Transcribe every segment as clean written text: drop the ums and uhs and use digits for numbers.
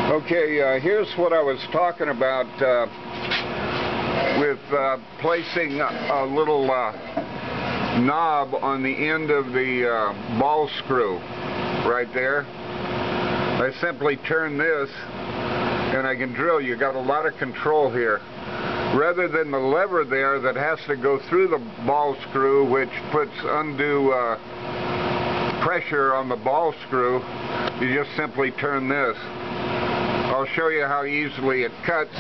Okay, here's what I was talking about with placing a little knob on the end of the ball screw right there. I simply turn this and I can drill. You got a lot of control here. Rather than the lever there that has to go through the ball screw, which puts undue pressure on the ball screw, you just simply turn this. I'll show you how easily it cuts.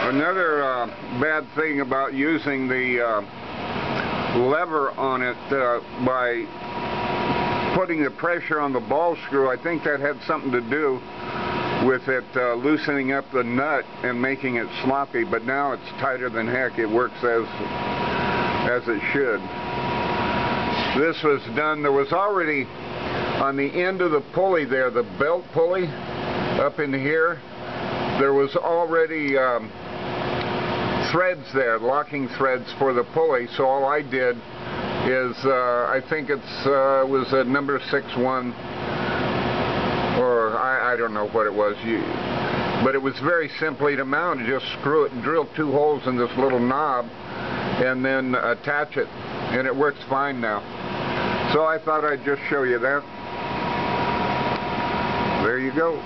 Another bad thing about using the lever on it by putting the pressure on the ball screw, I think that had something to do with it loosening up the nut and making it sloppy, but now it's tighter than heck. It works as it should. This was done, there was already on the end of the pulley there, the belt pulley up in here, there was already threads there, locking threads for the pulley, so all I did is I think it was a number 6-1, or I don't know what it was, but it was very simply to mount. Just screw it and drill 2 holes in this little knob and then attach it, and it works fine now. So I thought I'd just show you that. There you go.